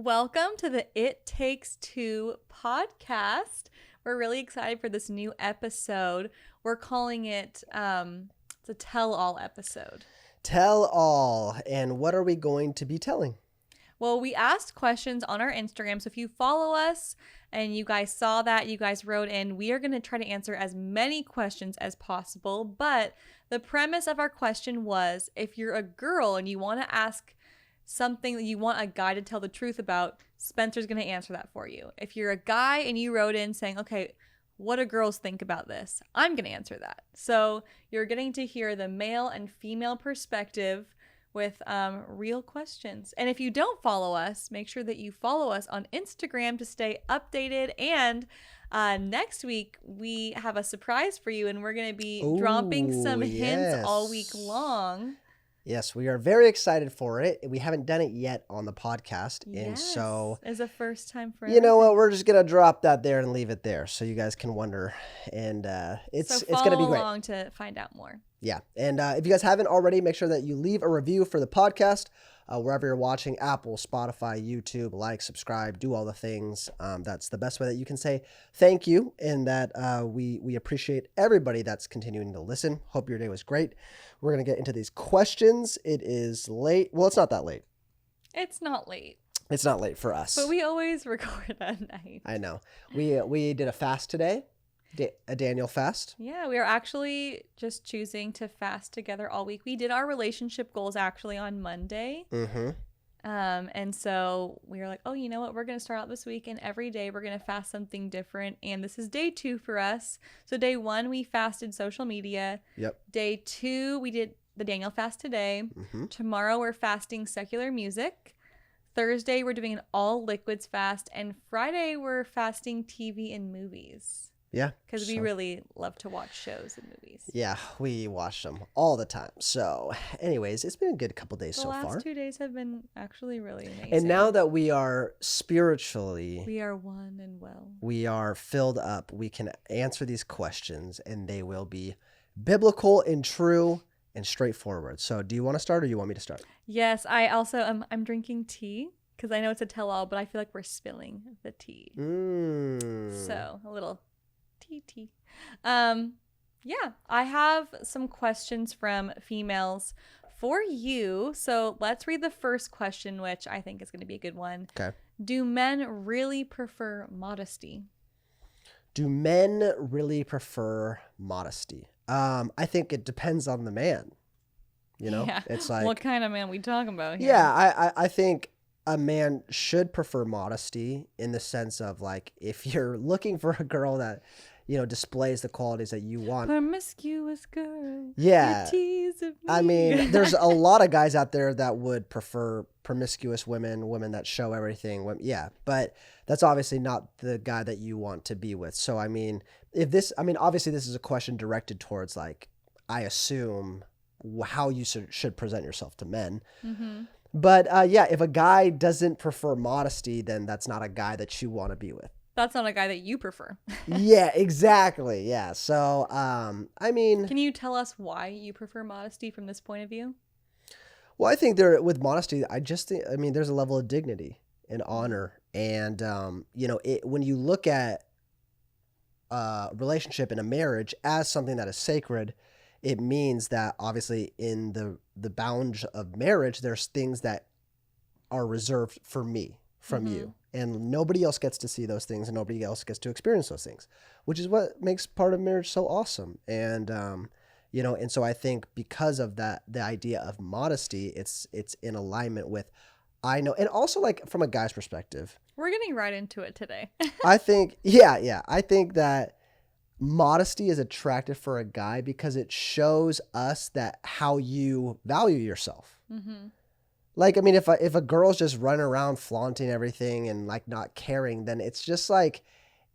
Welcome to the It Takes Two podcast. We're really excited for this new episode. We're calling it, it's a tell-all episode. Tell all. And what are we going to be telling? Well, we asked questions on our Instagram, so if you follow us and you guys saw that, you guys wrote in, we are going to try to answer as many questions as possible. But the premise of our question was, if you're a girl and you want to ask something that you want a guy to tell the truth about, Spencer's going to answer that for you. If you're a guy and you wrote in saying, okay, what do girls think about this? I'm going to answer that. So you're getting to hear the male and female perspective with real questions. And if you don't follow us, make sure that you follow us on Instagram to stay updated. And next week, we have a surprise for you, and we're going to be dropping some hints all week long. Yes, we are very excited for it. We haven't done it yet on the podcast. And so it's a first time for you know what? We're just going to drop that there and leave it there so you guys can wonder. And it's going to be great. Follow along to find out more. Yeah. And if you guys haven't already, make sure that you leave a review for the podcast wherever you're watching, Apple, Spotify, YouTube, like, subscribe, do all the things. That's the best way that you can say thank you, and that we appreciate everybody that's continuing to listen. Hope your day was great. We're going to get into these questions. It is late. Well, it's not that late. It's not late. It's not late for us. But we always record at night. I know. We did a fast today. A Daniel fast. Yeah, we are actually just choosing to fast together all week. We did our relationship goals actually on Monday. Mm-hmm. And so we were like, oh, you know what? We're going to start out this week, and every day we're going to fast something different. And this is day 2 for us. So day 1, we fasted social media. Yep. Day 2, we did the Daniel fast today. Mm-hmm. Tomorrow we're fasting secular music. Thursday we're doing an all liquids fast. And Friday we're fasting TV and movies. Yeah. Because we really love to watch shows and movies. Yeah, we watch them all the time. So anyways, it's been a good couple days so far. The last 2 days have been actually really amazing. And now that we are spiritually, we are one and well. We are filled up. We can answer these questions, and they will be biblical and true and straightforward. So do you want to start, or do you want me to start? Yes, I also I'm drinking tea because I know it's a tell-all, but I feel like we're spilling the tea. So a little tea. Yeah, I have some questions from females for you. So let's read the first question, which I think is going to be a good one. Okay. Do men really prefer modesty? Do men really prefer modesty? I think it depends on the man. You know, yeah. It's like, what kind of man we talking about here? Yeah, I think a man should prefer modesty in the sense of, like, if you're looking for a girl that, you know, displays the qualities that you want. Promiscuous girl. Yeah. You tease of me. I mean, there's a lot of guys out there that would prefer promiscuous women that show everything. Yeah, but that's obviously not the guy that you want to be with. So, I mean, obviously this is a question directed towards, like, I assume how you should present yourself to men. Mm-hmm. But yeah, if a guy doesn't prefer modesty, then that's not a guy that you want to be with. That's not a guy that you prefer. Yeah, exactly. Yeah. So, I mean, can you tell us why you prefer modesty from this point of view? Well, I think with modesty, there's a level of dignity and honor. And, you know, when you look at a relationship in a marriage as something that is sacred, it means that obviously in the bounds of marriage, there's things that are reserved for me from you. And nobody else gets to see those things, and nobody else gets to experience those things, which is what makes part of marriage so awesome. And, you know, and so I think because of that, the idea of modesty, it's in alignment with, I know, and also, like, from a guy's perspective. We're getting right into it today. I think, I think that modesty is attractive for a guy because it shows us that how you value yourself. Mm-hmm. Like, I mean, if a girl's just running around flaunting everything and, like, not caring, then it's just like,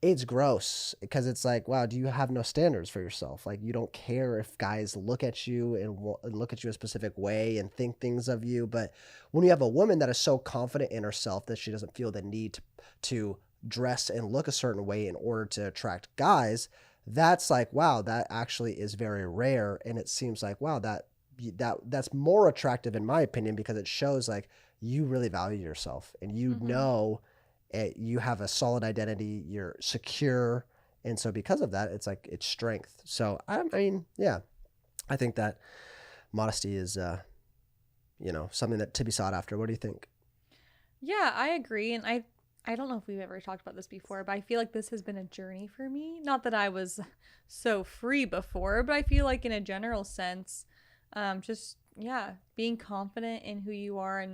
it's gross, because it's like, wow, do you have no standards for yourself? Like, you don't care if guys look at you and look at you a specific way and think things of you. But when you have a woman that is so confident in herself that she doesn't feel the need to dress and look a certain way in order to attract guys, that's like, wow, that actually is very rare. And it seems like, wow, that's more attractive in my opinion, because it shows like you really value yourself, and you know you have a solid identity, you're secure, and so because of that, it's like it's strength. So I mean, yeah, I think that modesty is something that to be sought after. What do you think? Yeah, I agree. And I don't know if we've ever talked about this before, but I feel like this has been a journey for me. Not that I was so free before, but I feel like in a general sense, just yeah, being confident in who you are,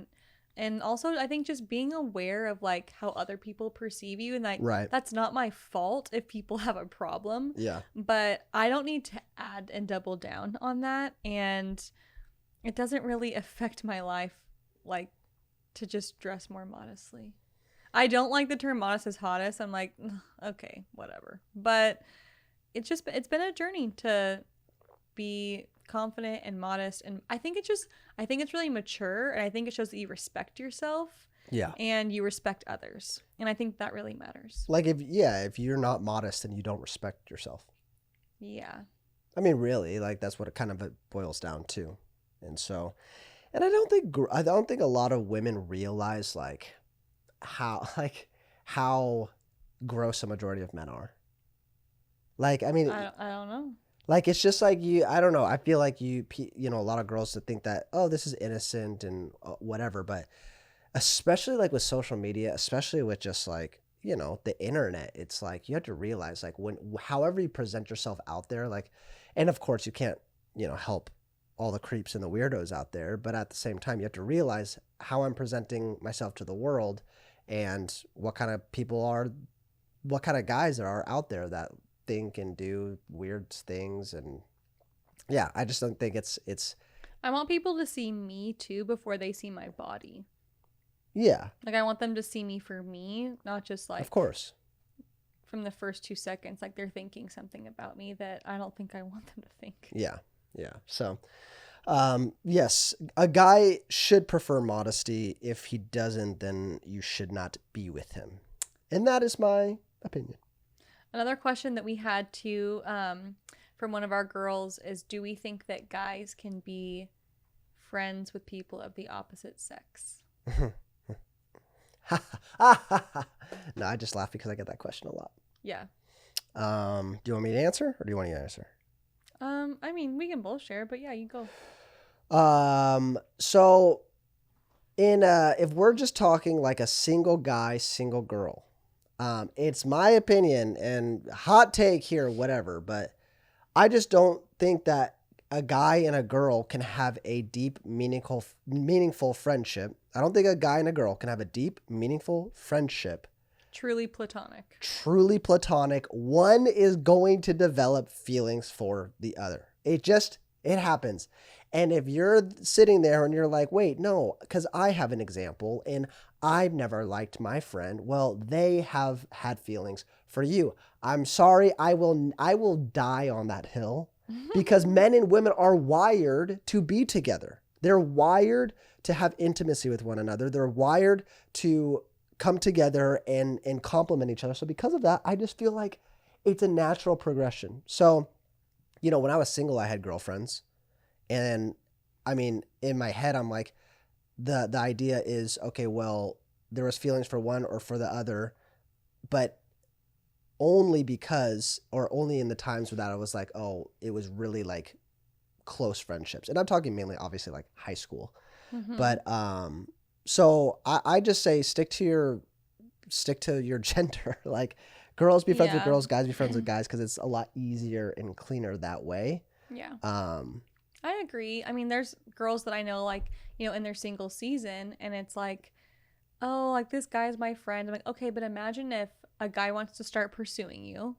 and also I think just being aware of like how other people perceive you, and like Right. that's not my fault if people have a problem, Yeah. but I don't need to add and double down on that, and it doesn't really affect my life like to just dress more modestly. I don't like the term modest as hottest. I'm like, "Ugh, okay, whatever." But it's been a journey to be confident and modest, and I think it's really mature, and I think it shows that you respect yourself Yeah. and you respect others. And I think that really matters. Like if you're not modest, then you don't respect yourself. Yeah. I mean, really, like that's what it kind of boils down to. And so, and I don't think a lot of women realize how like how gross a majority of men are. Like, I mean, I don't know. like it's just like I don't know. I feel like a lot of girls that think that, oh, this is innocent and whatever, but especially like with social media, especially with just like, the internet, it's like you have to realize like however you present yourself out there, like, and of course you can't, help all the creeps and the weirdos out there, but at the same time you have to realize how I'm presenting myself to the world, and what kind of what kind of guys there are out there that think and do weird things. And yeah, I just don't think it's I want people to see me too before they see my body. yeah, Like I want them to see me for me, not just like of course. from the first 2 seconds, like they're thinking something about me that I don't think I want them to think. Yeah. So, yes, a guy should prefer modesty. If he doesn't, then you should not be with him. And that is my opinion. Another question that we had too from one of our girls is, do we think that guys can be friends with people of the opposite sex? No, I just laugh because I get that question a lot. Yeah. Do you want me to answer, or do you want to answer? I mean, we can both share, but yeah, you go. So if we're just talking like a single guy, single girl, it's my opinion and hot take here, whatever, but I just don't think that a guy and a girl can have a deep, meaningful friendship. I don't think a guy and a girl can have a deep, meaningful friendship. Truly platonic. Truly platonic. One is going to develop feelings for the other. It happens. And if you're sitting there and you're like, wait, no, because I have an example and I've never liked my friend. Well, they have had feelings for you. I'm sorry. I will die on that hill, because men and women are wired to be together. They're wired to have intimacy with one another. They're wired to come together and complement each other. So because of that, I just feel like it's a natural progression. So, when I was single, I had girlfriends, and I mean, in my head, I'm like, the idea is, okay, well, there was feelings for one or for the other, but only because, or only in the times where that I was like, oh, it was really like close friendships. And I'm talking mainly, obviously, like high school. Mm-hmm. But so I just say stick to your gender. Like, girls be friends with girls, guys be friends with guys, because it's a lot easier and cleaner that way. Yeah. I agree. I mean, there's girls that I know, like, in their single season, and it's like, oh, like this guy's my friend. I'm like, okay, but imagine if a guy wants to start pursuing you,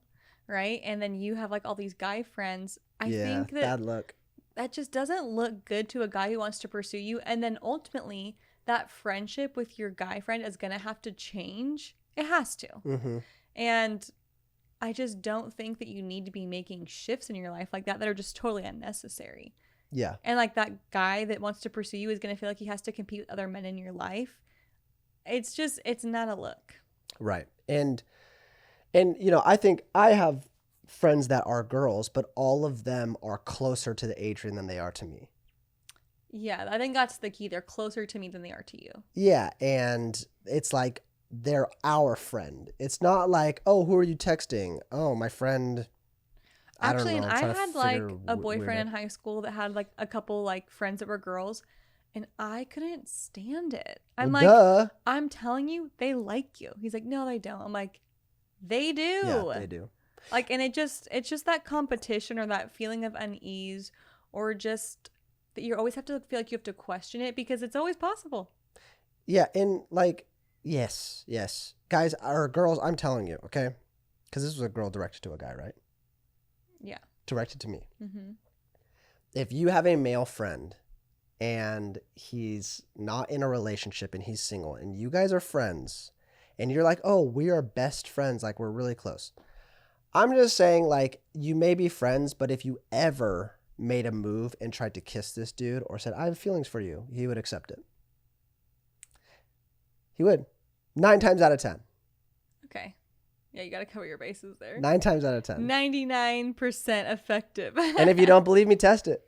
right? And then you have like all these guy friends. I think that bad look. That just doesn't look good to a guy who wants to pursue you. And then ultimately, that friendship with your guy friend is going to have to change. It has to. Mm-hmm. And I just don't think that you need to be making shifts in your life like that are just totally unnecessary. Yeah. And like that guy that wants to pursue you is going to feel like he has to compete with other men in your life. It's not a look. Right. And I think I have friends that are girls, but all of them are closer to the Adrian than they are to me. Yeah, I think that's the key. They're closer to me than they are to you. Yeah, and it's like they're our friend. It's not like, oh, who are you texting? Oh, my friend. I don't Actually, know. and I'm I trying to had figure like a weird boyfriend out. in high school that had like a couple like friends that were girls, and I couldn't stand it. Well, I'm like, duh. I'm telling you, they like you. He's like, no, they don't. I'm like, they Yeah, do. they do. Like, and it's just that competition or that feeling of unease, or just that you always have to feel like you have to question it because it's always possible. Yeah, and like, yes, yes, guys or girls, I'm telling you, okay, because this was a girl directed to a guy, right? Yeah. Directed to me. Mm-hmm. If you have a male friend and he's not in a relationship and he's single and you guys are friends and you're like, oh, we are best friends, like we're really close. I'm just saying, like, you may be friends, but if you ever made a move and tried to kiss this dude or said, I have feelings for you, he would accept it. He would. 9 times out of 10. Okay. Yeah, you got to cover your bases there. 9 times out of 10. 99% effective. And if you don't believe me, test it.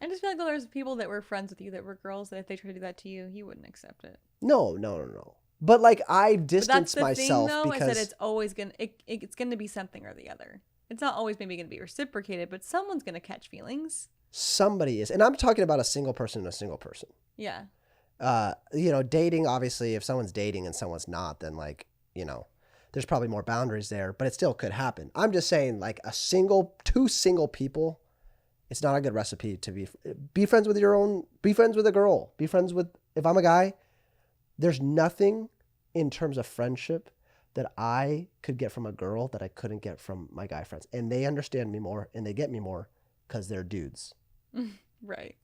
I just feel like there's people that were friends with you that were girls that if they tried to do that to you, you wouldn't accept it. No. But like I distance But that's the myself thing, though, because is that it's always it's gonna be something or the other. It's not always maybe gonna be reciprocated, but someone's gonna catch feelings. somebody is, and I'm talking about a single person and a single person. Yeah. Dating, obviously, if someone's dating and someone's not, then like, there's probably more boundaries there, but it still could happen. I'm just saying, like two single people, it's not a good recipe to be friends with be friends with a girl, if I'm a guy, there's nothing in terms of friendship that I could get from a girl that I couldn't get from my guy friends. And they understand me more and they get me more because they're dudes. Right.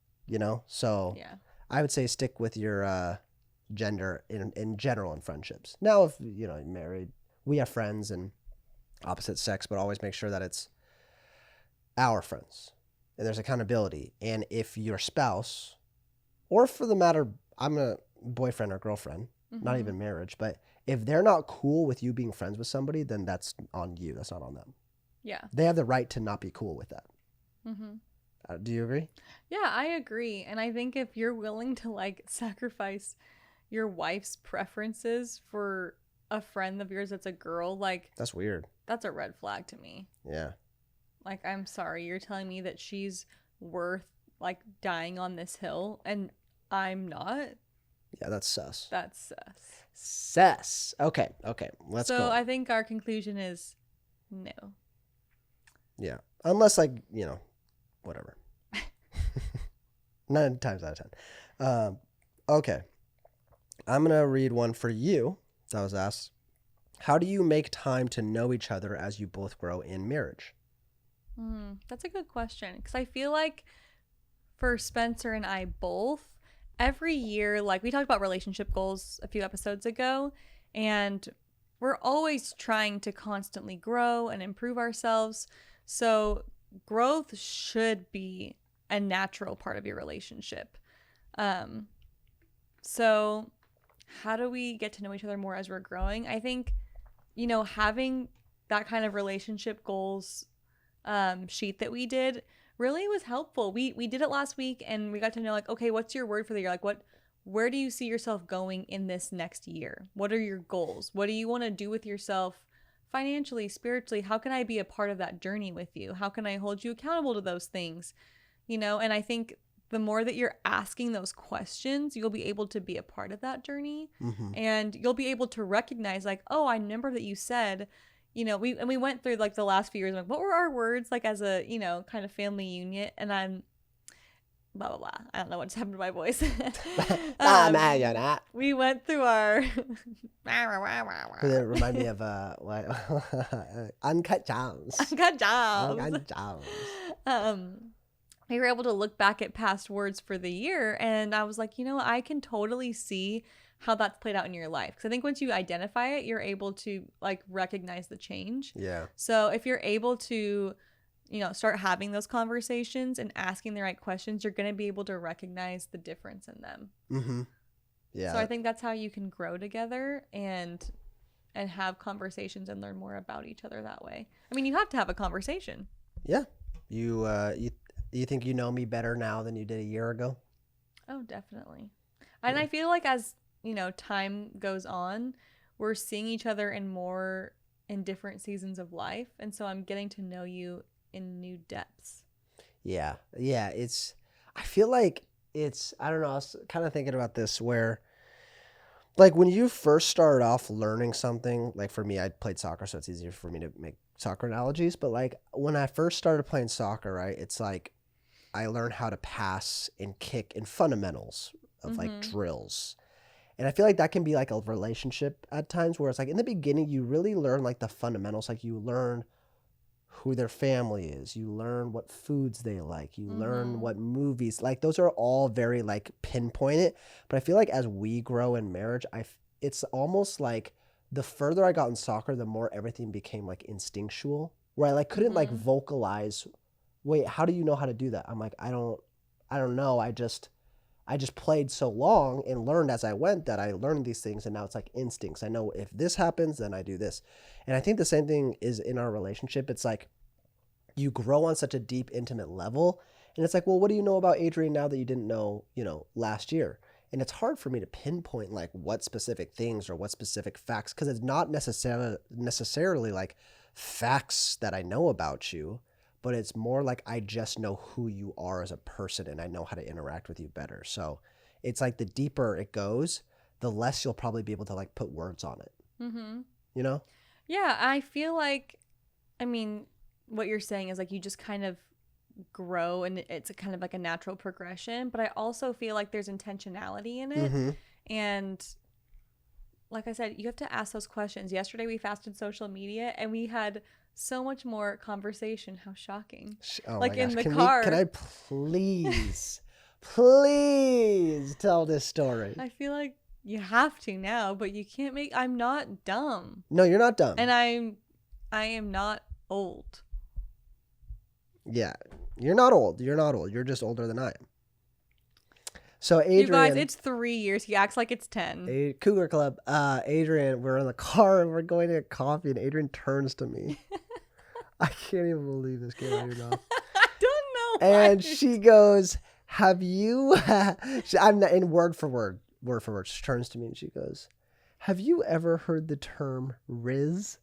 So Yeah. I would say stick with your gender in general in friendships. Now, if you're married, we have friends and opposite sex, but always make sure that it's our friends and there's accountability. And if your spouse, or for the matter, I'm a boyfriend or girlfriend, not even marriage, but if they're not cool with you being friends with somebody, then that's on you. That's not on them. Yeah. They have the right to not be cool with that. Do you agree? Yeah, I agree. And I think if you're willing to like sacrifice your wife's preferences for a friend of yours that's a girl, like That's weird. that's a red flag to me. Yeah. Like, I'm sorry, you're telling me that she's worth like dying on this hill and I'm not? Yeah, that's sus. That's sus. Sus. Okay. Let's go. So I think our conclusion is no. Yeah. Unless, like, whatever. 9 times out of 10. Okay. I'm going to read one for you that was asked. How do you make time to know each other as you both grow in marriage? That's a good question. Because I feel like for Spencer and I both, every year, like we talked about relationship goals a few episodes ago, and we're always trying to constantly grow and improve ourselves. So growth should be a natural part of your relationship. So how do we get to know each other more as we're growing? I think, having that kind of relationship goals sheet that we did really was helpful. We did it last week and we got to know, like, okay, what's your word for the year? Like, where do you see yourself going in this next year? What are your goals? What do you want to do with yourself financially, spiritually? How can I be a part of that journey with you? How can I hold you accountable to those things? And I think the more that you're asking those questions, you'll be able to be a part of that journey. And you'll be able to recognize, like, oh, I remember that you said, we went through like the last few years, like, what were our words like as a, kind of family unit? And I'm blah, blah, blah. I don't know what just happened to my voice. We went through our It remind me of Uncut Gems. Uncut Gems. Uncut Gems. We were able to look back at past words for the year, and I was like, I can totally see how that's played out in your life. Because I think once you identify it, you're able to like recognize the change. Yeah. So if you're able to, start having those conversations and asking the right questions, you're going to be able to recognize the difference in them. Yeah. So I think that's how you can grow together and have conversations and learn more about each other that way. I mean, you have to have a conversation. Yeah. You think you know me better now than you did a year ago? Oh, definitely. And I feel like as, time goes on, we're seeing each other in different seasons of life. And so I'm getting to know you in new depths. Yeah. Yeah. I feel like I don't know. I was kind of thinking about this where, like, when you first start off learning something, like for me, I played soccer, so it's easier for me to make soccer analogies. But like when I first started playing soccer, right, it's like I learned how to pass and kick and fundamentals of like Mm-hmm. drills. And I feel like that can be like a relationship at times where it's like in the beginning, you really learn like the fundamentals. Like you learn who their family is. You learn what foods they like. You learn Mm-hmm. what movies like. Those are all very like pinpointed. But I feel like as we grow in marriage, it's almost like the further I got in soccer, the more everything became like instinctual. Where I like couldn't like Mm-hmm. vocalize. Wait, how do you know how to do that? I'm like, I don't know. I just played so long and learned as I went that I learned these things, and now it's like instincts. I know if this happens, then I do this. And I think the same thing is in our relationship. It's like you grow on such a deep, intimate level, and it's like, well, what do you know about Adrian now that you didn't know, last year? And it's hard for me to pinpoint like what specific things or what specific facts, because it's not necessarily like facts that I know about you, but it's more like I just know who you are as a person and I know how to interact with you better. So it's like the deeper it goes, the less you'll probably be able to like put words on it, Mm-hmm. you know? Yeah, I feel like, I mean, what you're saying is like you just kind of grow and it's a kind of like a natural progression, but I also feel like there's intentionality in it. Mm-hmm. And like I said, you have to ask those questions. Yesterday we fasted social media and we had so much more conversation. How shocking. Oh my Like gosh. in the Can car. I please, please tell this story? I feel like you have to now, but you can't make I'm not dumb. No, you're not dumb. And I am not old. Yeah. You're not old. You're not old. You're just older than I am. So You guys, Adrian, it's 3 years. He acts like it's 10. Cougar Club, Adrian, we're in the car and we're going to get coffee, and Adrian turns to me. I can't even believe this came out of your mouth. I don't know why. And she goes, have you, I'm not in word for word, she turns to me and she goes, have you ever heard the term Riz?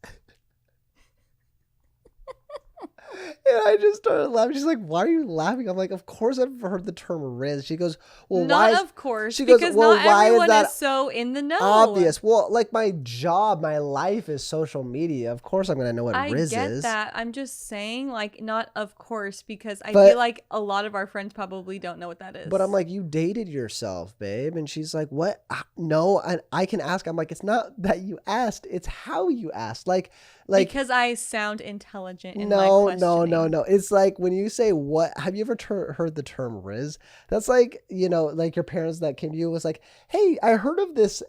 And I just started laughing. She's like, why are you laughing? I'm like, of course I've heard the term Riz. She goes, well, why Not is, of course, she goes, because well, not why is everyone that is so in the know. obvious? Well, like my job, my life is social media. Of course I'm going to know what I Riz get is. that. I'm just saying, like, not of course, because I But- feel like a lot of our friends probably don't know what that is. But I'm like, you dated yourself, babe. And she's like, what? No, and I can ask. I'm like, it's not that you asked, it's how you asked. Like because I sound intelligent in my no, questioning. no. It's like when you say, what, have you ever heard the term Riz? That's like, like your parents that came to you was like, hey, I heard of this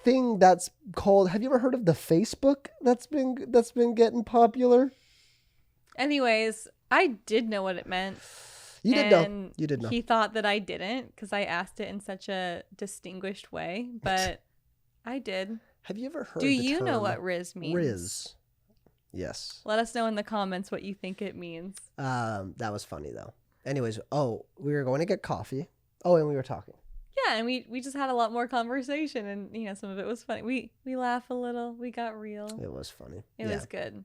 thing that's called, have you ever heard of the Facebook that's been getting popular? Anyways, I did know what it meant. You did know. You did know. He thought that I didn't because I asked it in such a distinguished way, but I did. Have you ever heard Do the you term know what Riz means? Riz? Yes. Let us know in the comments what you think it means. That was funny though. Anyways, we were going to get coffee. Oh, and we were talking. Yeah, and we just had a lot more conversation, and some of it was funny. We laugh a little. We got real. It was funny. It was good.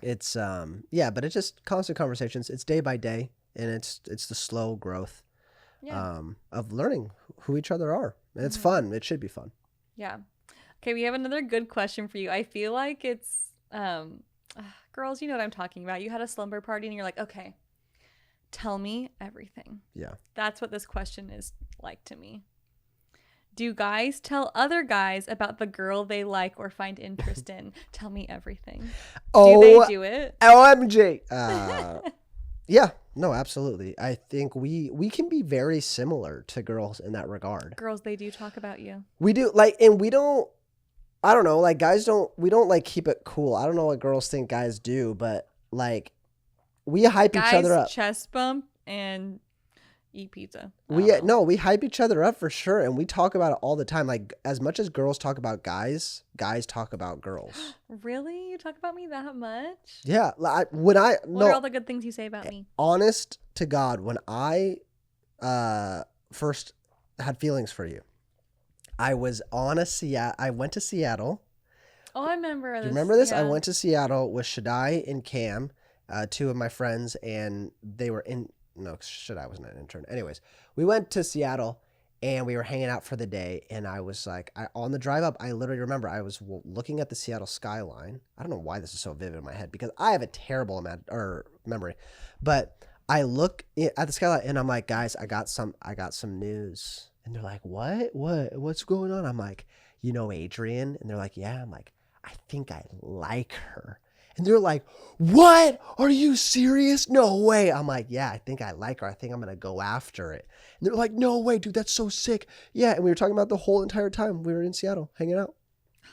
It's but it's just constant conversations. It's day by day, and it's the slow growth of learning who each other are. And it's fun. It should be fun. Yeah. Okay, we have another good question for you. I feel like it's girls, you know what I'm talking about. You had a slumber party and you're like, okay, tell me everything. Yeah. That's what this question is like to me. Do guys tell other guys about the girl they like or find interest in? Tell me everything. Do they do it? OMG. Yeah, no, absolutely. I think we can be very similar to girls in that regard. Girls, they do talk about you. We do, and we don't, I don't know, like we don't like keep it cool. I don't know what girls think guys do, but like we hype each other up. Guys chest bump and eat pizza. We hype each other up for sure, and we talk about it all the time. Like as much as girls talk about guys talk about girls. Really? You talk about me that much? Yeah, What are all the good things you say about me? honest to God, when I first had feelings for you. I was on a I went to Seattle. Oh, I remember this. Do you remember this? Yeah. I went to Seattle with Shaddai and Cam, two of my friends, and they were no, Shaddai wasn't an intern. Anyways, we went to Seattle and we were hanging out for the day. And I was like, on the drive up, I literally remember I was looking at the Seattle skyline. I don't know why this is so vivid in my head because I have a terrible memory, but I look at the skyline and I'm like, guys, I got some news. And they're like, what's going on? I'm like, Adrian? And they're like, yeah. I'm like, I think I like her. And they're like, what? Are you serious? No way. I'm like, yeah, I think I like her. I think I'm going to go after it. And they're like, no way, dude, that's so sick. Yeah. And we were talking about the whole entire time we were in Seattle hanging out.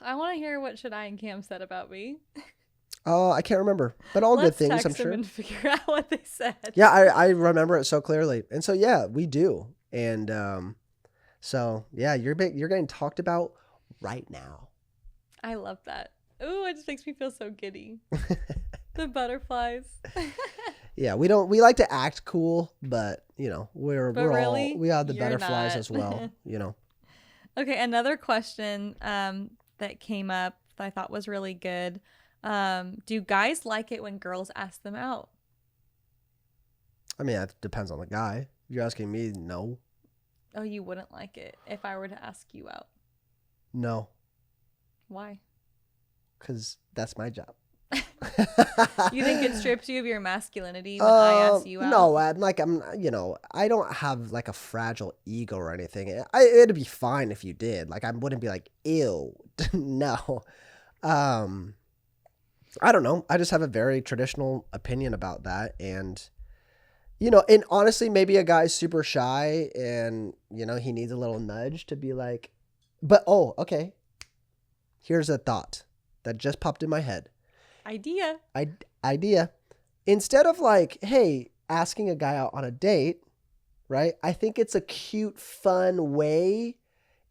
I want to hear what Shaddai and Cam said about me. I can't remember, but all good things, I'm sure. Let's text them and figure out what they said. Yeah, I remember it so clearly. And so, yeah, we do. And so, yeah, you're getting talked about right now. I love that. Ooh, it just makes me feel so giddy. The butterflies. Yeah, we like to act cool, but we have the butterflies as well, Okay, another question that came up that I thought was really good. Do guys like it when girls ask them out? I mean, it depends on the guy. If you're asking me, no. Oh, you wouldn't like it if I were to ask you out? No. Why? Because that's my job. You think it strips you of your masculinity when I ask you out? No, I don't have like a fragile ego or anything. It'd be fine if you did. Like, I wouldn't be like, ew. No. I don't know. I just have a very traditional opinion about that. And, and honestly, maybe a guy's super shy and, he needs a little nudge to be like, but, okay. Here's a thought that just popped in my head. Idea. Instead of like, hey, asking a guy out on a date, right? I think it's a cute, fun way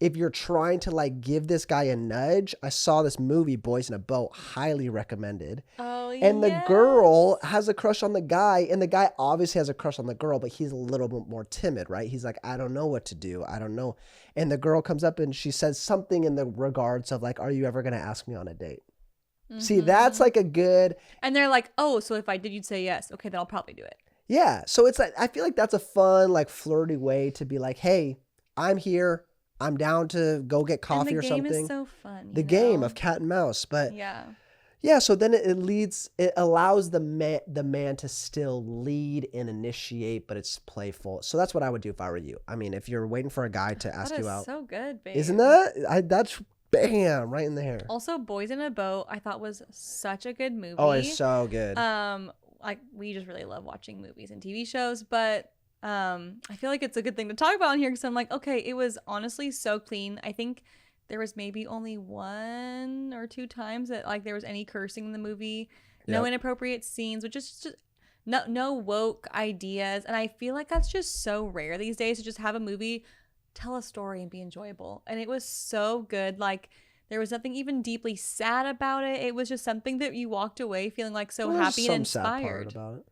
if you're trying to like give this guy a nudge. I saw this movie, Boys in a Boat, highly recommended. Oh, and the girl has a crush on the guy, and the guy obviously has a crush on the girl, but he's a little bit more timid, right? He's like, I don't know what to do. I don't know. And the girl comes up and she says something in the regards of like, are you ever going to ask me on a date? Mm-hmm. See, that's like a good... And they're like, oh, so if I did, you'd say yes. Okay, then I'll probably do it. Yeah. So it's like, I feel like that's a fun, like flirty way to be like, hey, I'm here. I'm down to go get coffee or something. The game is so fun. The game of cat and mouse. But yeah. So then it allows the man to still lead and initiate, but it's playful. So that's what I would do if I were you. I mean, if you're waiting for a guy to ask you out. That's so good, babe. Isn't that? That's bam, right in the hair. Also, Boys in a Boat, I thought was such a good movie. Oh, it's so good. Like we just really love watching movies and TV shows, but I feel like it's a good thing to talk about on here because I'm like, okay, it was honestly so clean. I think there was maybe only 1 or 2 times that like there was any cursing in the movie, no inappropriate scenes, which is just no woke ideas, and I feel like that's just so rare these days to just have a movie tell a story and be enjoyable. And it was so good. Like there was nothing even deeply sad about it. It was just something that you walked away feeling like so happy and inspired. Sad part about it.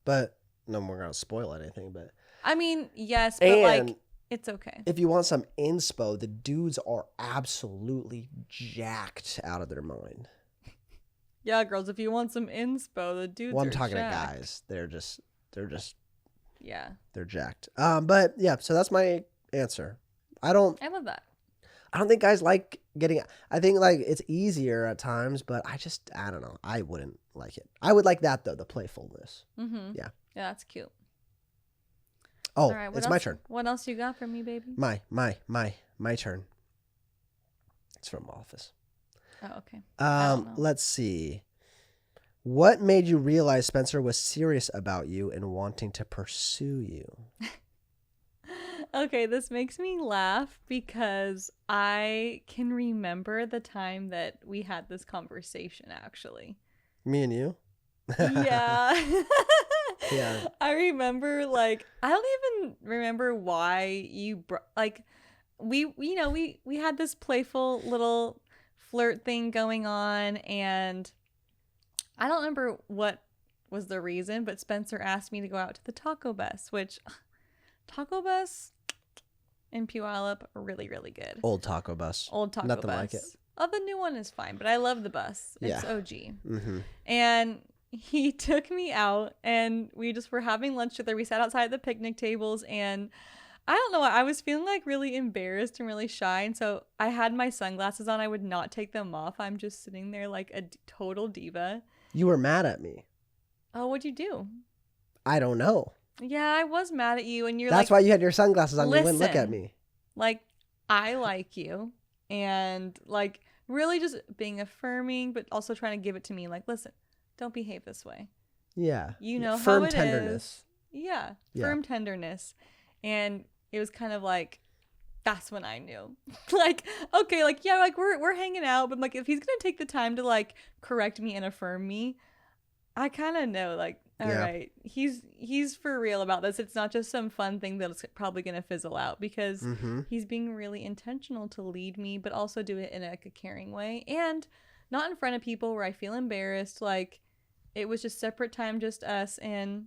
But no, we're gonna spoil anything. But I mean, yes, but like it's okay. If you want some inspo, the dudes are absolutely jacked out of their mind. Yeah, girls, if you want some inspo, the dudes. Well, I'm talking to guys. They're just. Yeah. They're jacked. But yeah, so that's my answer. I love that. I don't think guys like getting. I think like it's easier at times, but I don't know. I wouldn't like it. I would like that though, the playfulness. Mm-hmm. Yeah. Yeah, that's cute. Oh, it's my turn. What else you got for me, baby? My turn. It's from Office. Oh, okay. Let's see. What made you realize Spencer was serious about you and wanting to pursue you? Okay, this makes me laugh because I can remember the time that we had this conversation, actually. Me and you? Yeah. Yeah. I remember, like, I don't even remember why you, we had this playful little flirt thing going on, and I don't remember what was the reason, but Spencer asked me to go out to the Taco Bus, which Taco Bus in Puyallup, really, really good. Old Taco Bus. Old Taco Nothing Bus. like it. Oh, the new one is fine, but I love the bus. It's Yeah. OG. Mm-hmm. And he took me out, and we just were having lunch together. We sat outside the picnic tables, and I don't know, I was feeling like really embarrassed and really shy. And so I had my sunglasses on. I would not take them off. I'm just sitting there like a total diva. You were mad at me. Oh, what'd you do? I don't know. Yeah, I was mad at you, and you're That's like, why you had your sunglasses on. You wouldn't look at listen. me. Like, I like you, and like really just being affirming, but also trying to give it to me. Like, listen, don't behave this way. Yeah. You know Firm how it tenderness. is. Yeah, Yeah. firm tenderness. And it was kind of like, that's when I knew. Like, okay, like, yeah, like we're hanging out, but like if he's gonna take the time to like correct me and affirm me, I kind of know, like, all right, he's for real about this. It's not just some fun thing that's probably gonna fizzle out, because he's being really intentional to lead me, but also do it in like a caring way, and not in front of people where I feel embarrassed. Like, it was just separate time, just us. And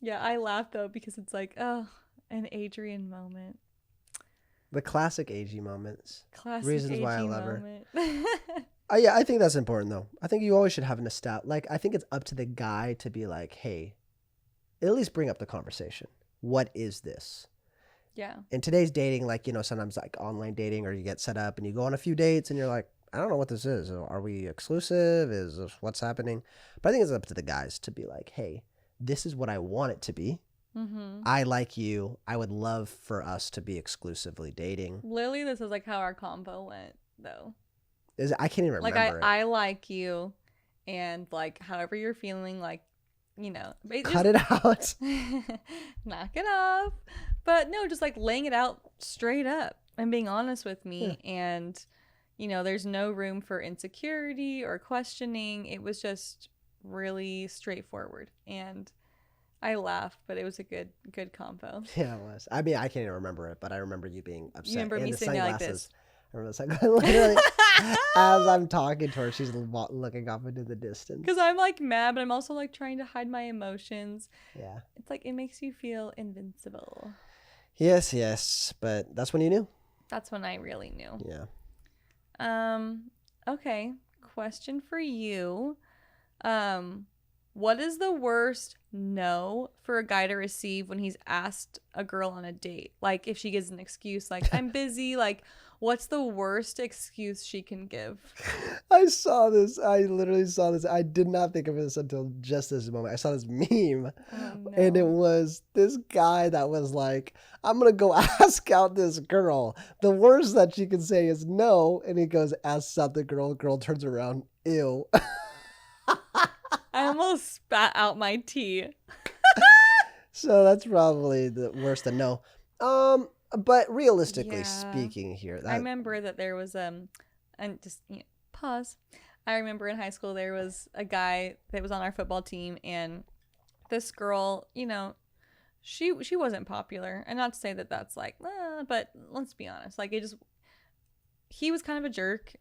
yeah, I laughed though, because it's like, oh, an Adrian moment. The classic AG moments. Classic Reasons AG why I love moment. her. Yeah, I think that's important though. I think you always should have nostalgia. Like, I think it's up to the guy to be like, hey, at least bring up the conversation. What is this? Yeah. In today's dating, like, you know, sometimes like online dating, or you get set up and you go on a few dates and you're like, I don't know what this is. Are we exclusive? Is this what's happening? But I think it's up to the guys to be like, hey, this is what I want it to be. I like you. I would love for us to be exclusively dating. Literally, this is like how our combo went, though. I can't even remember like, I like you, and like however you're feeling, like, you know, cut it out. Knock it off. But no, just like laying it out straight up and being honest with me. Yeah. And, you know, there's no room for insecurity or questioning. It was just really straightforward. And I laughed, but it was a good combo. Yeah, it was. I mean, I can't even remember it, but I remember you being upset. You remember me sitting there like this. I remember the sunglasses. Literally, as I'm talking to her, she's looking off into the distance. Because I'm like mad, but I'm also like trying to hide my emotions. Yeah. It's like, it makes you feel invincible. Yes, but that's when you knew. That's when I really knew. Yeah. Okay. Question for you. What is the worst no for a guy to receive when he's asked a girl on a date? Like, if she gives an excuse like, I'm busy, like, what's the worst excuse she can give? I saw this. I literally saw this. I did not think of this until just this moment. I saw this meme. Oh, no. And it was this guy that was like, I'm going to go ask out this girl. The worst that she can say is no. And he goes, asks out the girl. Girl turns around. Ew. I almost spat out my tea. So that's probably the worst to no. But realistically speaking here, I remember that there was and just, you know, pause. I remember in high school there was a guy that was on our football team, and this girl, you know, she wasn't popular. And not to say that that's like, but let's be honest, like, he was kind of a jerk.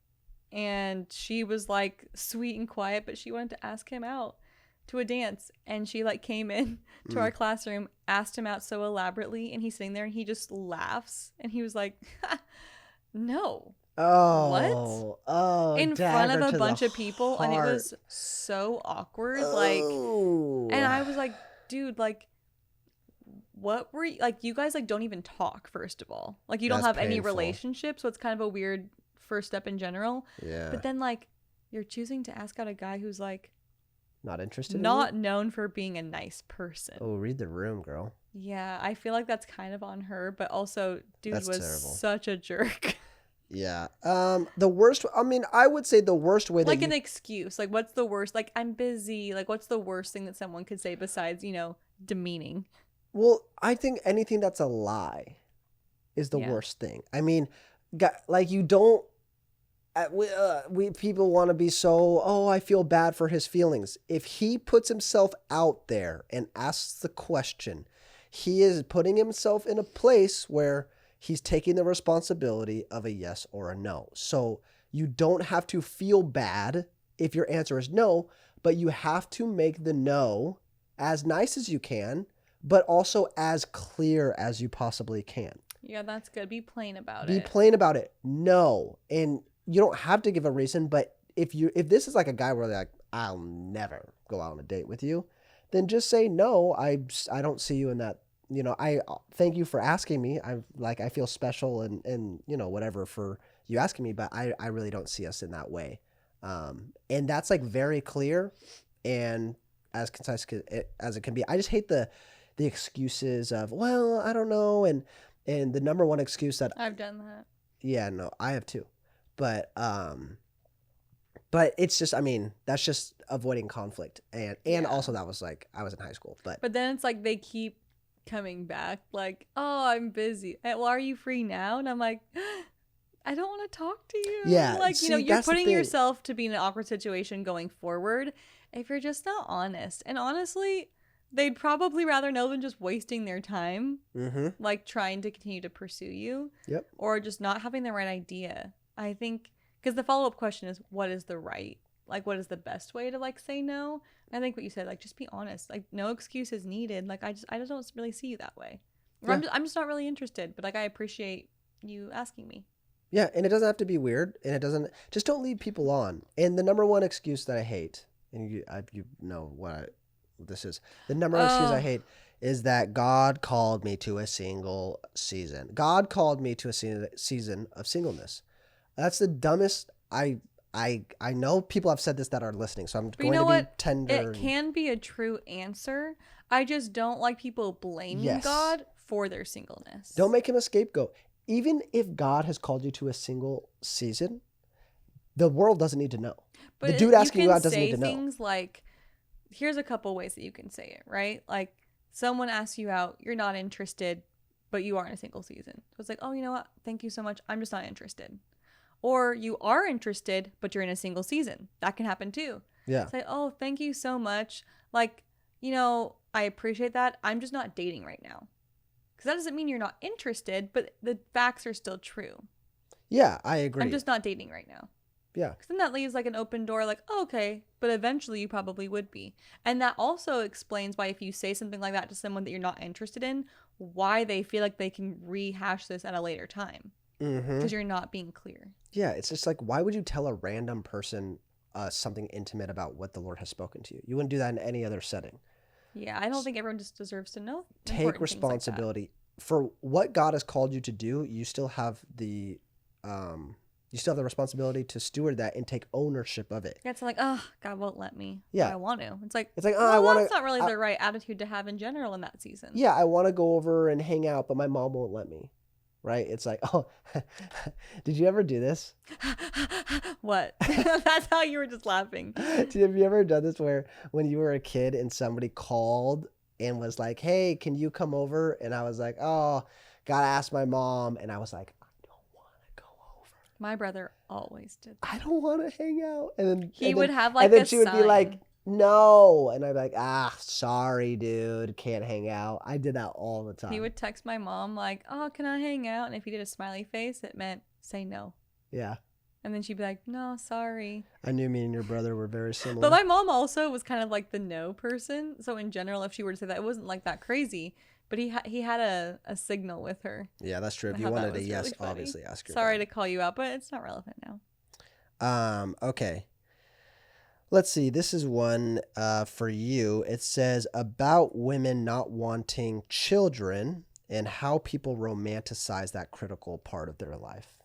And she was like sweet and quiet, but she wanted to ask him out to a dance. And she like came in to our classroom, asked him out so elaborately, and he's sitting there and he just laughs. And he was like, no. Oh. What? Oh. In front of a bunch of people. Heart. And it was so awkward. Like, and I was like, dude, like, what were you, like, you guys like don't even talk, first of all. Like, you don't have any relationship, so it's kind of a weird first step in general. Yeah. But then like you're choosing to ask out a guy who's like not interested, not known for being a nice person. Oh, read the room, girl. Yeah, I feel like that's kind of on her, but also dude that's was terrible. Such a jerk. Yeah. The worst, I mean, I would say the worst way that like an excuse. Like, what's the worst? Like, I'm busy. Like, what's the worst thing that someone could say besides, you know, demeaning? Well, I think anything that's a lie is the worst thing. I mean, like, you don't we people want to be so, oh, I feel bad for his feelings. If he puts himself out there and asks the question, he is putting himself in a place where he's taking the responsibility of a yes or a no. So you don't have to feel bad if your answer is no, but you have to make the no as nice as you can, but also as clear as you possibly can. Yeah, that's good. Be plain about Be it. plain about it. No. And you don't have to give a reason, but if this is like a guy where they're like, I'll never go out on a date with you, then just say no. I don't see you in that. I thank you for asking me. I feel special and whatever for you asking me, but I really don't see us in that way. And that's like very clear and as concise as it can be. I just hate the excuses of, well, I don't know, and the number one excuse that I've done that. yeah, no, I have too. But it's just, I mean, that's just avoiding conflict. And Yeah. also that was like, I was in high school, but then it's like they keep coming back like, oh, I'm busy. Well, are you free now? And I'm like, I don't want to talk to you. Yeah, Like, see, you're that's the putting thing. yourself to be in an awkward situation going forward if you're just not honest. And honestly, they'd probably rather know than just wasting their time, like trying to continue to pursue you. Yep. Or just not having the right idea. I think, because the follow-up question is, what is the right, like, what is the best way to, like, say no? And I think what you said, like, just be honest. Like, no excuses needed. Like, I just don't really see you that way. Or Yeah. I'm just not really interested, but, like, I appreciate you asking me. Yeah, and it doesn't have to be weird, and it doesn't, just don't lead people on. And the number one excuse that I hate, and you know what this is, the number one excuse I hate is that God called me to a single season. God called me to a season of singleness. That's the dumbest. I know people have said this that are listening, so I'm But going you know to be what? tender. It can be a true answer. I just don't like people blaming God for their singleness. Don't make him a scapegoat. Even if God has called you to a single season, the world doesn't need to know. But the dude asking you out doesn't say need to know. things like, here's a couple ways that you can say it, right? Like, someone asks you out, you're not interested, but you are in a single season. So it's like, oh, you know what? Thank you so much. I'm just not interested. Or you are interested, but you're in a single season. That can happen too. Yeah. It's like, oh, thank you so much. Like, I appreciate that. I'm just not dating right now. Because that doesn't mean you're not interested, but the facts are still true. Yeah, I agree. I'm just not dating right now. Yeah. Because then that leaves like an open door, like, oh, okay, but eventually you probably would be. And that also explains why if you say something like that to someone that you're not interested in, why they feel like they can rehash this at a later time. Because you're not being clear. Yeah, it's just like, why would you tell a random person something intimate about what the Lord has spoken to you? You wouldn't do that in any other setting. Yeah, I don't think everyone just deserves to know. Take responsibility for what God has called you to do. You still have the responsibility to steward that and take ownership of it. Yeah, it's like, oh, God won't let me. Yeah, I want to. It's like, oh, well, I want to. That's not really the right attitude to have in general in that season. Yeah, I want to go over and hang out, but my mom won't let me. Right? It's like, oh, did you ever do this? What? That's how you were just laughing. Have you ever done this where when you were a kid and somebody called and was like, hey, can you come over? And I was like, oh, gotta ask my mom. And I was like, I don't want to go over. My brother always did that. I don't want to hang out. And then he would have like and then a she would sign. be like, no. And I'd be like, sorry, dude, can't hang out. I did that all the time. He would text my mom like, oh, can I hang out? And if he did a smiley face, it meant say no. Yeah. And then she'd be like, no, sorry. I knew me and your brother were very similar. But my mom also was kind of like the no person. So in general, if she were to say that, it wasn't like that crazy. But he had a signal with her. Yeah, that's true. If you wanted a yes, really obviously ask her. Sorry to call you out, but it's not relevant now. Okay. Let's see. This is one for you. It says about women not wanting children and how people romanticize that critical part of their life.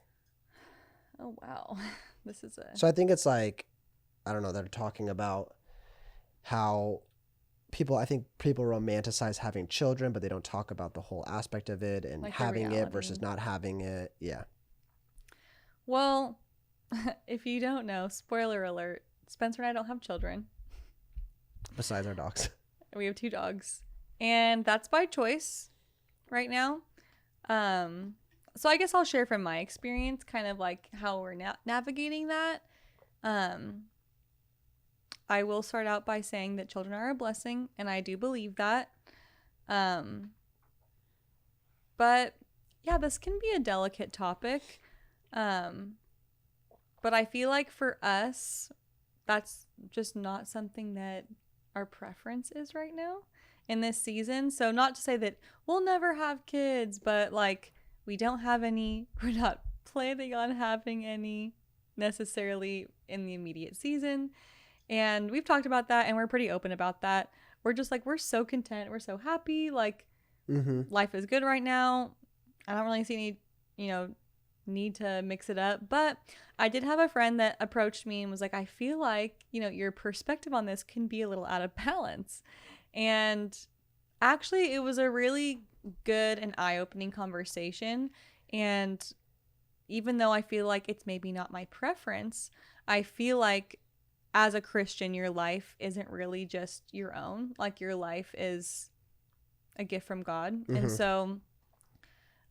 Oh, wow. This is So I think it's like, I don't know, they're talking about how I think people romanticize having children, but they don't talk about the whole aspect of it and like having it versus not having it. Yeah. Well, if you don't know, spoiler alert, Spencer and I don't have children. Besides our dogs. We have 2 dogs. And that's by choice right now. So I guess I'll share from my experience kind of like how we're navigating that. I will start out by saying that children are a blessing, and I do believe that. But yeah, this can be a delicate topic. But I feel like for us, that's just not something that our preference is right now. in this season. So not to say that we'll never have kids, but like we don't have any. We're not planning on having any necessarily in the immediate season. And we've talked about that and we're pretty open about that. We're just like, we're so content. We're so happy. Like, life is good right now. I don't really see any, need to mix it up. But I did have a friend that approached me and was like, I feel like, your perspective on this can be a little out of balance. And actually, it was a really good and eye-opening conversation. And even though I feel like it's maybe not my preference, I feel like as a Christian, your life isn't really just your own. Like, your life is a gift from God. And so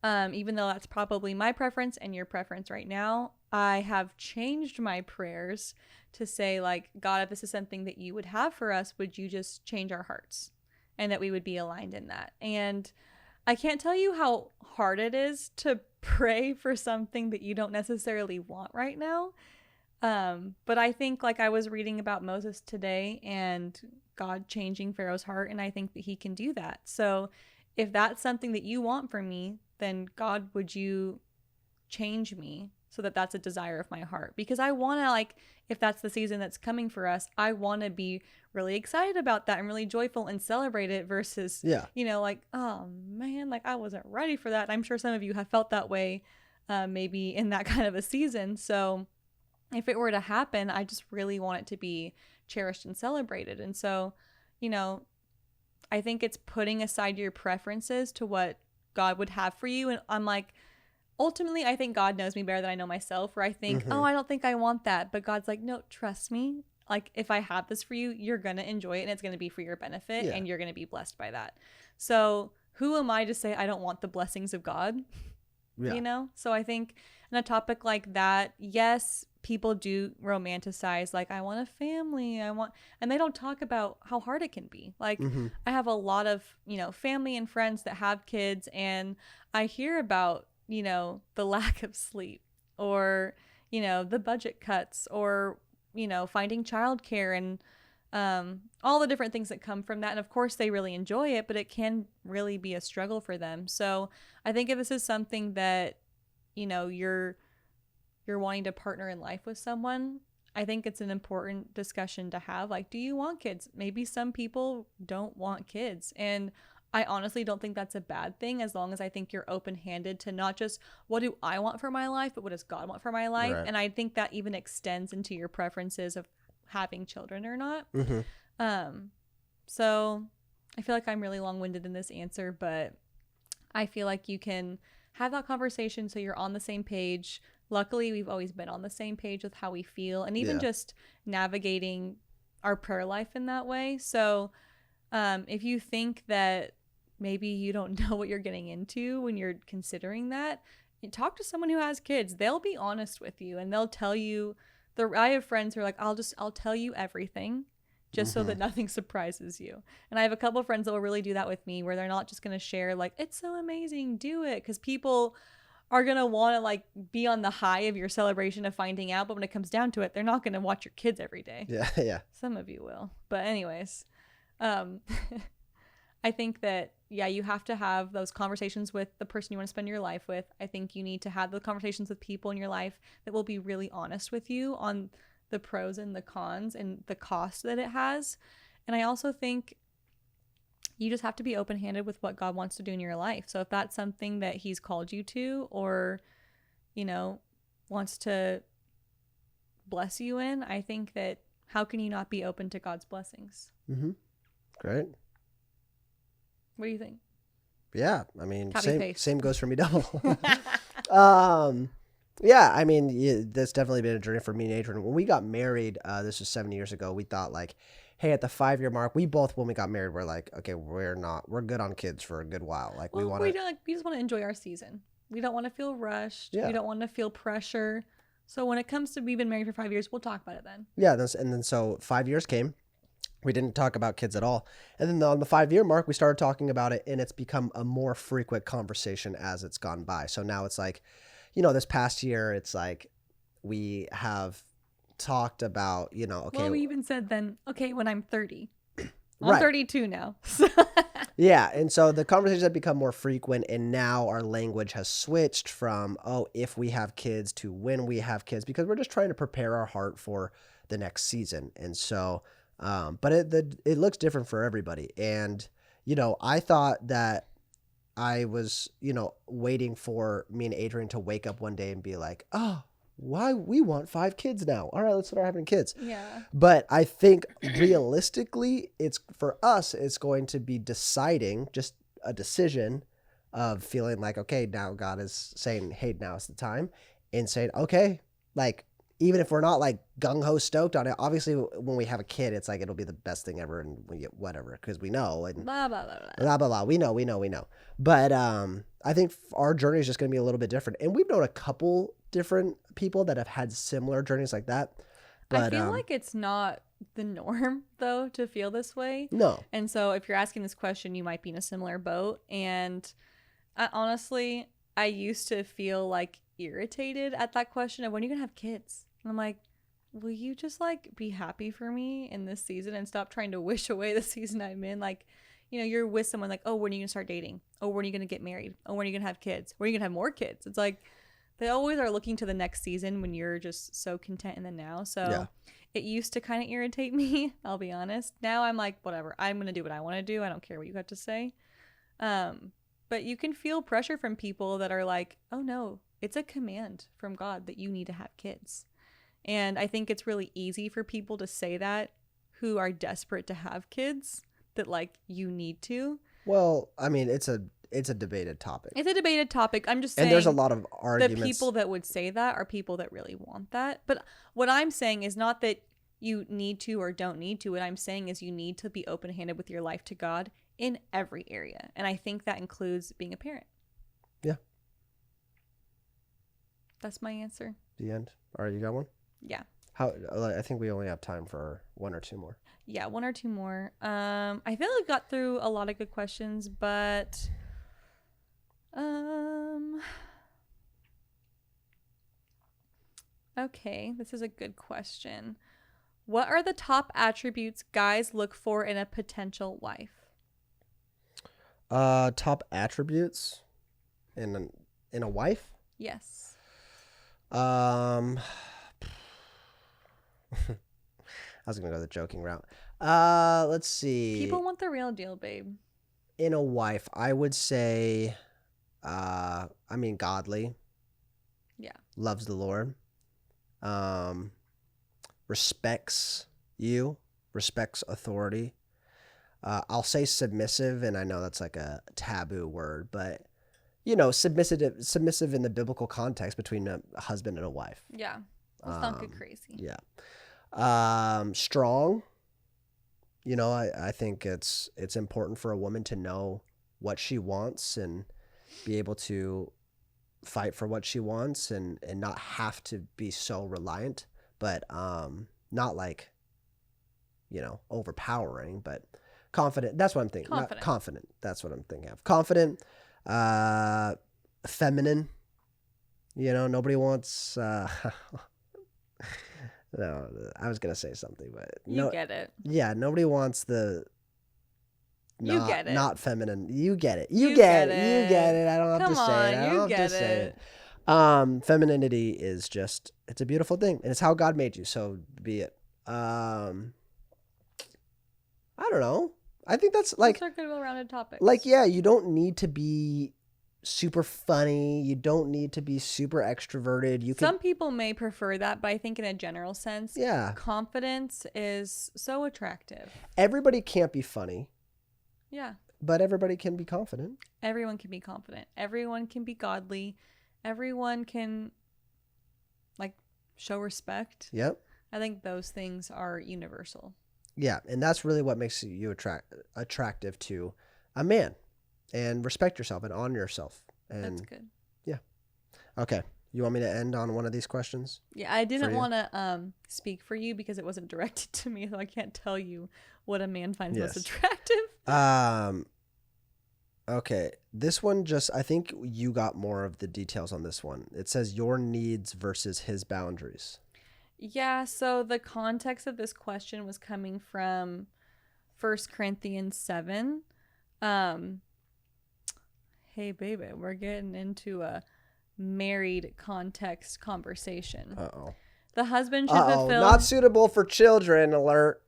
even though that's probably my preference and your preference right now, I have changed my prayers to say, like, God, if this is something that you would have for us, would you just change our hearts and that we would be aligned in that? And I can't tell you how hard it is to pray for something that you don't necessarily want right now. But I think, like, I was reading about Moses today and God changing Pharaoh's heart, and I think that he can do that. So if that's something that you want from me, then God, would you change me so that that's a desire of my heart? Because I want to, like, if that's the season that's coming for us, I want to be really excited about that and really joyful and celebrate it versus, like, oh man, like I wasn't ready for that. And I'm sure some of you have felt that way, maybe in that kind of a season. So if it were to happen, I just really want it to be cherished and celebrated. And so, I think it's putting aside your preferences to what God would have for you. And I'm like, ultimately, I think God knows me better than I know myself, where I think, oh, I don't think I want that. But God's like, no, trust me. Like, if I have this for you, you're going to enjoy it and it's going to be for your benefit and you're going to be blessed by that. So who am I to say I don't want the blessings of God? So I think in a topic like that, yes, people do romanticize, like, I want a family, and they don't talk about how hard it can be. Like, I have a lot of, family and friends that have kids, and I hear about, the lack of sleep or, the budget cuts or, finding childcare and all the different things that come from that. And of course they really enjoy it, but it can really be a struggle for them. So I think if this is something that, you're wanting to partner in life with someone, I think it's an important discussion to have. Like, do you want kids? Maybe some people don't want kids. And I honestly don't think that's a bad thing, as long as I think you're open-handed to not just what do I want for my life, but what does God want for my life? Right. And I think that even extends into your preferences of having children or not. So I feel like I'm really long-winded in this answer, but I feel like you can have that conversation so you're on the same page. Luckily, we've always been on the same page with how we feel, and even just navigating our prayer life in that way. So if you think that maybe you don't know what you're getting into when you're considering that, talk to someone who has kids. They'll be honest with you and they'll tell you. I have friends who are like, I'll tell you everything just so that nothing surprises you. And I have a couple of friends that will really do that with me, where they're not just going to share like, it's so amazing, do it. Because people are going to want to like be on the high of your celebration of finding out. But when it comes down to it, they're not going to watch your kids every day. Yeah. Some of you will. But anyways, I think that, you have to have those conversations with the person you want to spend your life with. I think you need to have the conversations with people in your life that will be really honest with you on the pros and the cons and the cost that it has. And I also think you just have to be open-handed with what God wants to do in your life. So if that's something that he's called you to, or, wants to bless you in, I think that how can you not be open to God's blessings? Great. What do you think? Yeah, I mean, Copy same goes for me double. Yeah, I mean, that's definitely been a journey for me and Adrian. When we got married, this was 7 years ago, we thought like, hey, at the 5-year mark, we both, when we got married, we're like, okay, we're good on kids for a good while. Like, we just want to enjoy our season. We don't want to feel rushed. Yeah. We don't want to feel pressure. So when it comes to, we've been married for 5 years, we'll talk about it then. Yeah, and then so 5 years came. We didn't talk about kids at all. And then on the 5-year mark, we started talking about it, and it's become a more frequent conversation as it's gone by. So now it's like, this past year, it's like we have talked about, okay. Well, we even said then, okay, when I'm 30. I'm Right. 32 now. Yeah, and so the conversations have become more frequent, and now our language has switched from, oh, if we have kids to when we have kids, because we're just trying to prepare our heart for the next season. And so, but it looks different for everybody. And, I thought that I was, waiting for me and Adrian to wake up one day and be like, oh, why we want 5 kids now. All right, let's start having kids. Yeah. But I think realistically, it's for us, it's going to be deciding, just a decision of feeling like, okay, now God is saying, hey, now's the time, and saying, okay, like, even if we're not like gung ho stoked on it, obviously when we have a kid, it's like, it'll be the best thing ever, and we get whatever, because we know, and Blah, blah, blah, blah. blah, blah, blah. We know. But I think our journey is just going to be a little bit different. And we've known a couple different people that have had similar journeys like that. But I feel like it's not the norm, though, to feel this way. no. And so if you're asking this question, you might be in a similar boat. And honestly, I used to feel like irritated at that question of when are you going to have kids? And I'm like, will you just like be happy for me in this season and stop trying to wish away the season I'm in? Like, you're with someone like, oh, when are you going to start dating? Oh, when are you going to get married? Oh, when are you going to have kids? When are you going to have more kids? It's like they always are looking to the next season when you're just so content in the now. So Yeah. it used to kind of irritate me, I'll be honest. Now I'm like, whatever, I'm going to do what I want to do. I don't care what you got to say. But you can feel pressure from people that are like, oh no, it's a command from God that you need to have kids. And I think it's really easy for people to say that who are desperate to have kids, that like you need to. Well, I mean, it's a debated topic. It's a debated topic. I'm just saying. And there's a lot of The arguments. people that would say that are people that really want that. But what I'm saying is not that you need to or don't need to. What I'm saying is you need to be open-handed with your life to God in every area. And I think that includes being a parent. Yeah. That's my answer. The end. All right, you got one? Yeah. I think we only have time for 1 or 2 more. Yeah, 1 or 2 more. I feel like we got through a lot of good questions, but okay, this is a good question. What are the top attributes guys look for in a potential wife? Top attributes in a wife? Yes. I was gonna go the joking route. Let's see. People want the real deal, babe. In a wife, I would say, godly. Yeah. Loves the Lord. Respects you. Respects authority. I'll say submissive, and I know that's like a taboo word, but submissive in the biblical context between a husband and a wife. Yeah. Let's not get crazy. Yeah. Strong. I think it's important for a woman to know what she wants and be able to fight for what she wants and not have to be so reliant, but not like, overpowering, but confident. That's what I'm thinking. Confident. Not confident. That's what I'm thinking of. Confident, feminine. Nobody wants no, I was gonna say something, but You get it. Yeah, nobody wants the You get it. Not feminine. You get it. You You get get it. it. You get it. I don't have Come to say on, it. I you don't have get to say it. it. Femininity is just, it's a beautiful thing, and it's how God made you. So be it. I don't know. I think that's like, Those are good, well-rounded topics. yeah, you don't need to be super funny. You don't need to be super extroverted. Some people may prefer that, but I think in a general sense, Yeah. confidence is so attractive. Everybody can't be funny, Yeah. but everybody can be confident. Everyone can be confident. Everyone can be godly. Everyone can show respect. Yep. I think those things are universal. Yeah, and that's really what makes you attractive to a man. And respect yourself and honor yourself. And That's good. Yeah. Okay. You want me to end on one of these questions? Yeah, I didn't want to speak for you because it wasn't directed to me, so I can't tell you what a man finds most attractive. Okay. This one I think you got more of the details on this one. It says your needs versus his boundaries. Yeah, so the context of this question was coming from 1 Corinthians 7. Hey, baby, we're getting into a married context conversation. Uh-oh. The husband should fulfill... Not suitable for children, alert.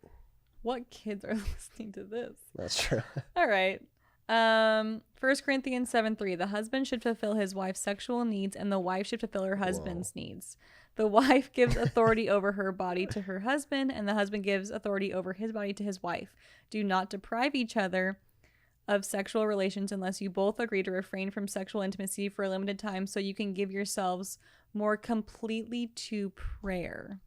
What kids are listening to this? That's true. All right. 1 Corinthians 7:3. The husband should fulfill his wife's sexual needs, and the wife should fulfill her husband's needs. The wife gives authority over her body to her husband, and the husband gives authority over his body to his wife. Do not deprive each other of sexual relations unless you both agree to refrain from sexual intimacy for a limited time so you can give yourselves more completely to prayer.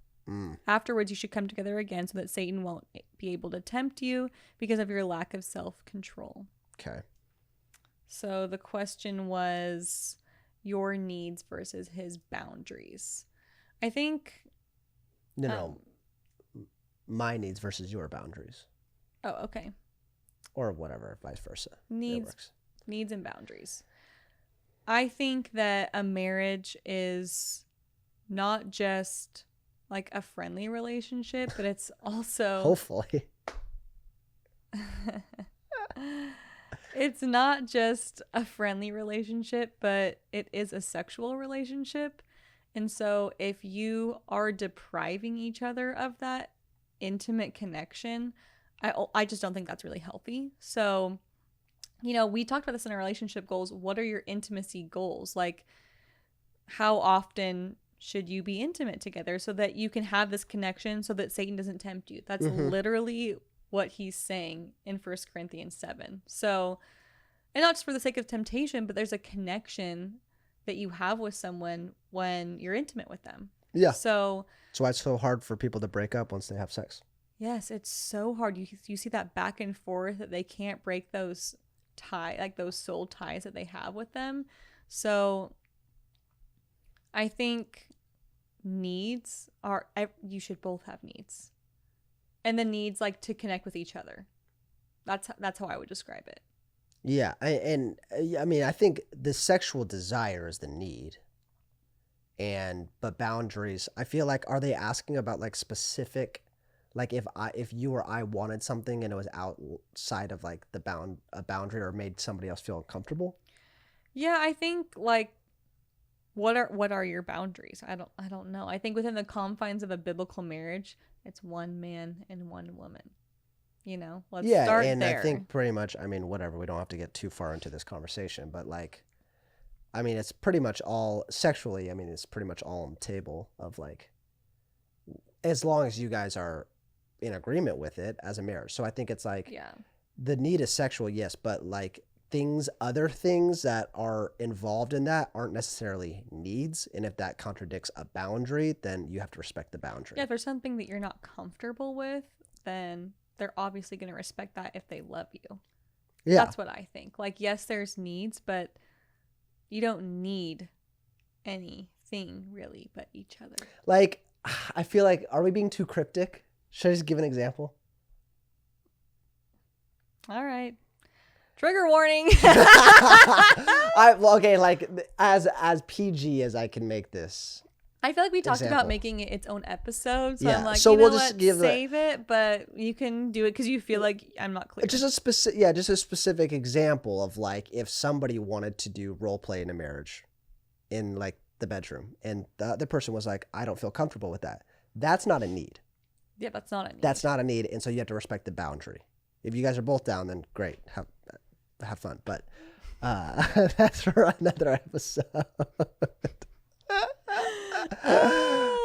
Afterwards, you should come together again so that Satan won't be able to tempt you because of your lack of self-control. Okay. So the question was your needs versus his boundaries. I think... No. My needs versus your boundaries. Oh, okay. Or whatever, vice versa. Needs and boundaries. I think that a marriage is not just like a friendly relationship, but it's also... Hopefully. It's not just a friendly relationship, but it is a sexual relationship. And so if you are depriving each other of that intimate connection, I just don't think that's really healthy. So, you know, we talked about this in our relationship goals. What are your intimacy goals? Like, how often should you be intimate together so that you can have this connection so that Satan doesn't tempt you? That's literally what he's saying in 1 Corinthians 7. So, and not just for the sake of temptation, but there's a connection that you have with someone when you're intimate with them. Yeah. So that's why it's so hard for people to break up once they have sex. Yes, it's so hard. You see that back and forth that they can't break those those soul ties that they have with them. So I think needs are, you should both have needs. And the needs like to connect with each other. That's how I would describe it. Yeah, I mean, I think the sexual desire is the need. But boundaries, I feel like, are they asking about like specific, like if you or I wanted something and it was outside of like a boundary or made somebody else feel uncomfortable? Yeah, I think like what are your boundaries? I don't know. I think within the confines of a biblical marriage, it's one man and one woman. You know, let's start there. I think pretty much, I mean, whatever, we don't have to get too far into this conversation, but like, I mean, it's pretty much all sexually. I mean, it's pretty much all on the table of like, as long as you guys are in agreement with it as a marriage. So I think it's like, the need is sexual, yes, but like other things that are involved in that aren't necessarily needs. And if that contradicts a boundary, then you have to respect the boundary. Yeah, if there's something that you're not comfortable with, then they're obviously going to respect that if they love you. Yeah. That's what I think. Like, yes, there's needs, but you don't need anything really but each other. Like, I feel like, are we being too cryptic? Should I just give an example? All right. Trigger warning. Okay, like as PG as I can make this. I feel like we talked about making it its own episode, so I'm like, so we'll just save it, but you can do it because you feel like I'm not clear. Just a specific example of like if somebody wanted to do role play in a marriage, in like the bedroom, and the other person was like, I don't feel comfortable with that. That's not a need. Yeah, that's not a need. That's not a need, and so you have to respect the boundary. If you guys are both down, then great, have fun. But that's for another episode.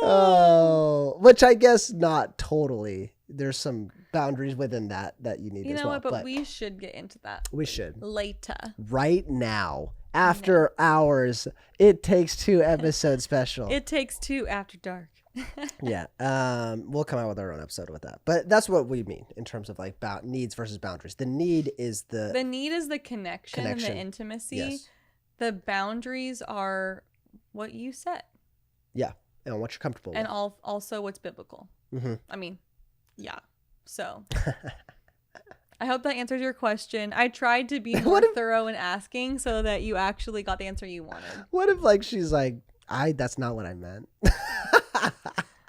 Oh, which I guess not totally. There's some boundaries within that you need as well. You know what? But we should get into that. We should. Later. Right now. After hours. It Takes Two episode special. It Takes Two after dark. Yeah. We'll come out with our own episode with that. But that's what we mean in terms of like needs versus boundaries. The need is the connection. And the intimacy. Yes. The boundaries are what you set. Yeah. And what you're comfortable with. And also what's biblical. Mm-hmm. I mean, yeah. So I hope that answers your question. I tried to be more thorough in asking so that you actually got the answer you wanted. What if like she's like, that's not what I meant.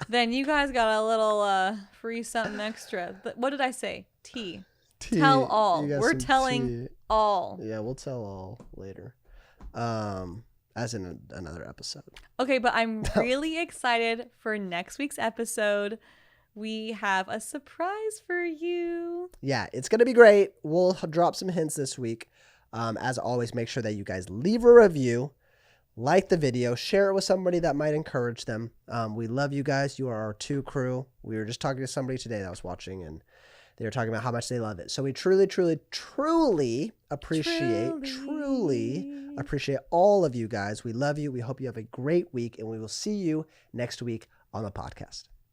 Then you guys got a little free something extra. What did I say? T. tell all. You got We're some telling tea. all. Yeah, we'll tell all later. As in another episode. Okay, but I'm really excited for next week's episode. We have a surprise for you. Yeah, it's going to be great. We'll drop some hints this week. As always, make sure that you guys leave a review, like the video, share it with somebody that might encourage them. We love you guys. You are our 2 crew. We were just talking to somebody today that I was watching, and they were talking about how much they love it. So we truly appreciate all of you guys. We love you. We hope you have a great week, and we will see you next week on the podcast.